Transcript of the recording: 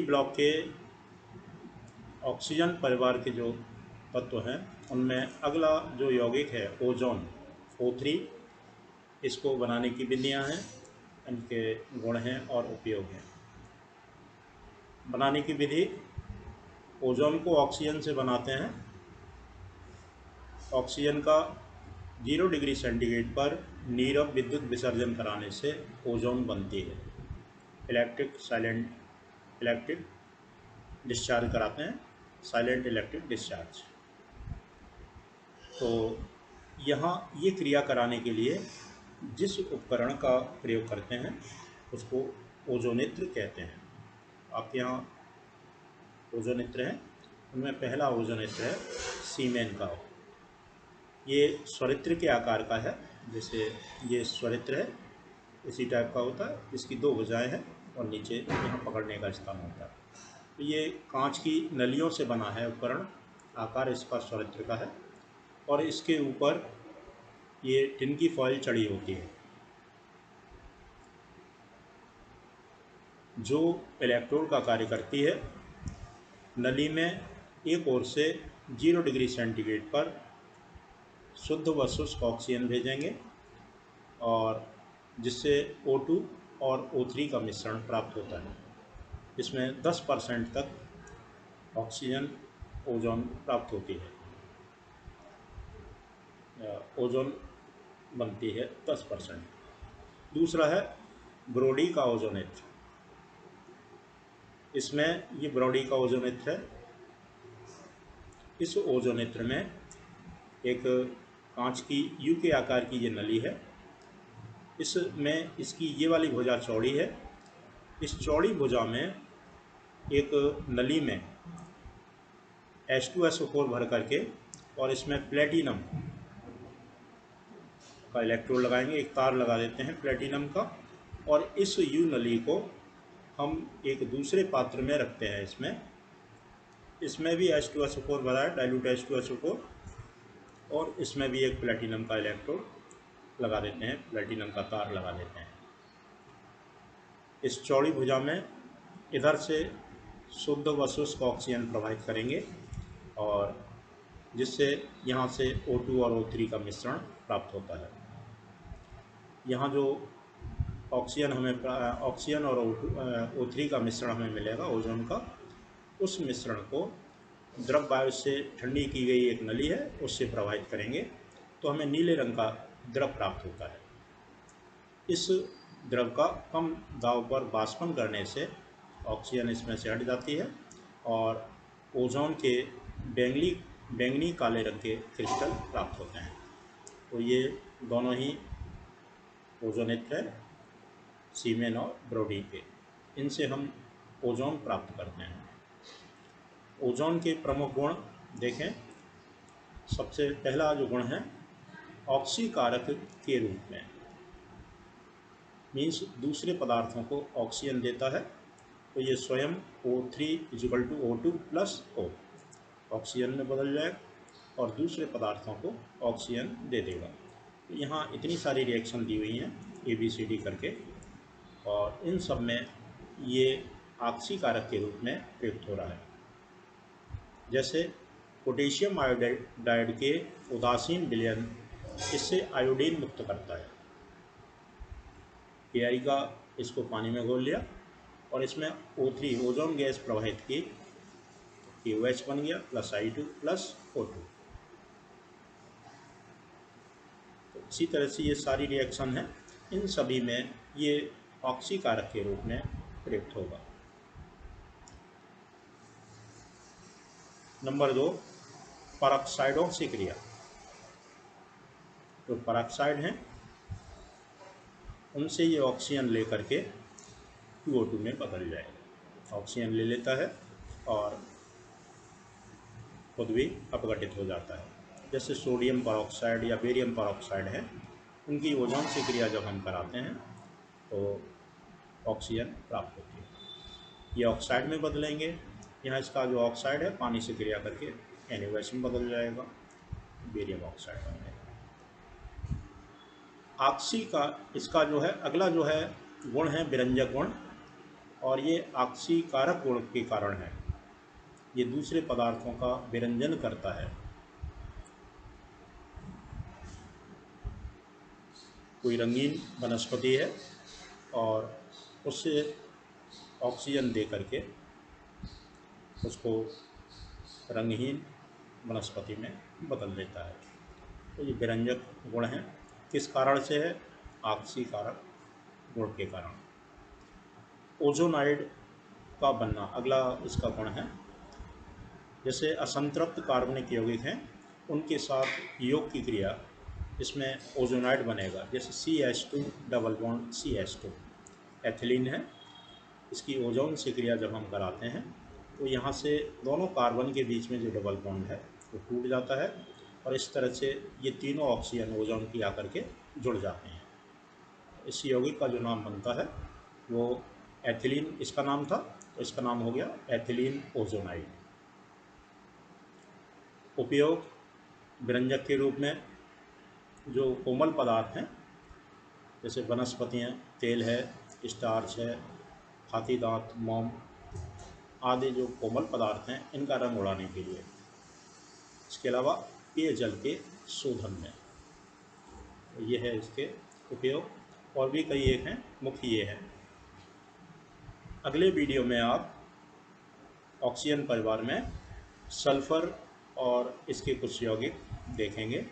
Block के oxygen परिवार के जो तत्व हैं उनमें अगला जो यौगिक है ओजोन O3, इसको बनाने की विधियां हैं, इनके गुण हैं और उपयोग हैं। बनाने की विधि, ओजोन को ऑक्सीजन से बनाते हैं। ऑक्सीजन का 0 डिग्री सेंटीग्रेड पर नीरव विद्युत विसर्जन कराने से ओजोन बनती है। इलेक्ट्रिक डिस्चार्ज कराते हैं, साइलेंट इलेक्ट्रिक डिस्चार्ज। तो यहाँ ये क्रिया कराने के लिए जिस उपकरण का प्रयोग करते हैं उसको ओजोनित्र कहते हैं। आपके यहाँ ओजोनित्र हैं, उनमें पहला ओजोनित्र है सीमेन का। ये स्वरित्र के आकार का है, जैसे ये स्वरित्र है इसी टाइप का होता है। इसकी 2 भुजाएं हैं और नीचे यहाँ पकड़ने का स्थान होता है। तो ये कांच की नलियों से बना है उपकरण, आकार इसका स्वरित्र का है और इसके ऊपर ये टिन की फॉइल चढ़ी होती है जो इलेक्ट्रोड का कार्य करती है। नली में एक ओर से 0 डिग्री सेंटीग्रेड पर शुद्ध व शुष्क ऑक्सीजन भेजेंगे और जिससे O2 और O3 का मिश्रण प्राप्त होता है। इसमें 10% तक ऑक्सीजन ओजोन प्राप्त होती है, ओजोन बनती है 10%। दूसरा है ब्रोडी का ओजोनित्र। इसमें ये ब्रोडी का ओजोनित्र है। इस ओजोनित्र में एक कांच की U के आकार की ये नली है। इसमें इसकी ये वाली भुजा चौड़ी है। इस चौड़ी भुजा में एक नली में H2SO4 भर करके और इसमें प्लेटिनम का इलेक्ट्रोड लगाएंगे, एक तार लगा देते हैं प्लेटिनम का, और इस U नली को हम एक दूसरे पात्र में रखते हैं। इसमें भी H2SO4 भरा है, डाइल्यूट H2SO4, और इसमें भी एक प्लेटिनम का इलेक्ट्रोड लगा देते हैं, प्लेटिनम का तार लगा देते हैं। इस चौड़ी भुजा में इधर से शुद्ध व शुष्क ऑक्सीजन प्रवाहित करेंगे और जिससे यहाँ से O2 और O3 का मिश्रण प्राप्त होता है। यहाँ जो ऑक्सीजन और O3 का मिश्रण हमें मिलेगा ओजोन का, उस मिश्रण को द्रव वायु से ठंडी की गई एक नली है उससे प्रवाहित करेंगे तो हमें नीले रंग का द्रव प्राप्त होता है। इस द्रव का कम दाब पर वाष्पन करने से ऑक्सीजन इसमें से हट जाती है और ओजोन के बैंगनी काले रंग के क्रिस्टल प्राप्त होते हैं। तो ये दोनों ही ओजोनित्र है, सीमेन और ब्रोडी के। इनसे हम ओजोन प्राप्त करते हैं। ओजोन के प्रमुख गुण देखें। सबसे पहला जो गुण है ऑक्सीकारक के रूप में, मीन्स दूसरे पदार्थों को ऑक्सीजन देता है। तो ये स्वयं O3 = O2 + O ऑक्सीजन में बदल जाएगा और दूसरे पदार्थों को ऑक्सीजन दे देगा। यहाँ इतनी सारी रिएक्शन दी हुई हैं ABCD करके, और इन सब में ये ऑक्सीकारक के रूप में प्रयुक्त हो रहा है। जैसे पोटेशियम आयोडाइड के उदासीन विलयन इससे आयोडीन मुक्त करता है। AI का इसको पानी में घोल लिया और इसमें O3 ओजोन गैस प्रवाहित की, KOH बन गया +I2 + O2। तो इसी तरह से ये सारी रिएक्शन है, इन सभी में ये ऑक्सीकारक के रूप में प्रयुक्त होगा। नंबर 2, परऑक्साइडों से क्रिया। जो परऑक्साइड हैं उनसे ये ऑक्सीजन लेकर के 2O2 में बदल जाएगा। ऑक्सीजन ले लेता है और खुद भी अपघटित हो जाता है। जैसे सोडियम परऑक्साइड या बेरियम परऑक्साइड है, उनकी ओजोन से क्रिया जब हम कराते हैं तो ऑक्सीजन प्राप्त होती है। ये ऑक्साइड में बदलेंगे। यहाँ इसका जो ऑक्साइड है पानी से क्रिया करके NaOH में बदल जाएगा, बेरियम ऑक्साइड बन जाएगा। ऑक्सी का इसका जो है अगला जो है गुण है विरंजक गुण। और ये ऑक्सीकारक गुण के कारण है, ये दूसरे पदार्थों का विरंजन करता है। कोई रंगीन वनस्पति है और उससे ऑक्सीजन दे करके उसको रंगहीन वनस्पति में बदल देता है। तो ये विरंजक गुण है। किस कारण से है? ऑक्सीकारक गुण के कारण। ओजोनाइड का बनना अगला इसका गुण है। जैसे असंतृप्त कार्बनिक यौगिक हैं, उनके साथ योग की क्रिया, इसमें ओजोनाइड बनेगा। जैसे CH2 double bond CH2 ethylene है, इसकी ओजोन से क्रिया जब हम कराते हैं तो यहाँ से दोनों कार्बन के बीच में जो डबल बॉन्ड है वो टूट जाता है और इस तरह से ये तीनों ऑक्सीजन ओजोन की आकर के जुड़ जाते हैं। इस यौगिक का जो नाम बनता है वो एथिलीन इसका नाम था, तो इसका नाम हो गया एथिलीन ओजोनाइड। उपयोग विरंजक के रूप में जो कोमल पदार्थ हैं, जैसे वनस्पतियाँ, तेल है, स्टार्च है, हाथी दांत, मोम आदि जो कोमल पदार्थ हैं, इनका रंग उड़ाने के लिए। इसके अलावा पेयजल के शोधन में, तो ये है इसके उपयोग। और भी कई एक हैं, मुख्य ये हैं। अगले वीडियो में आप ऑक्सीजन परिवार में सल्फर और इसके कुछ यौगिक देखेंगे।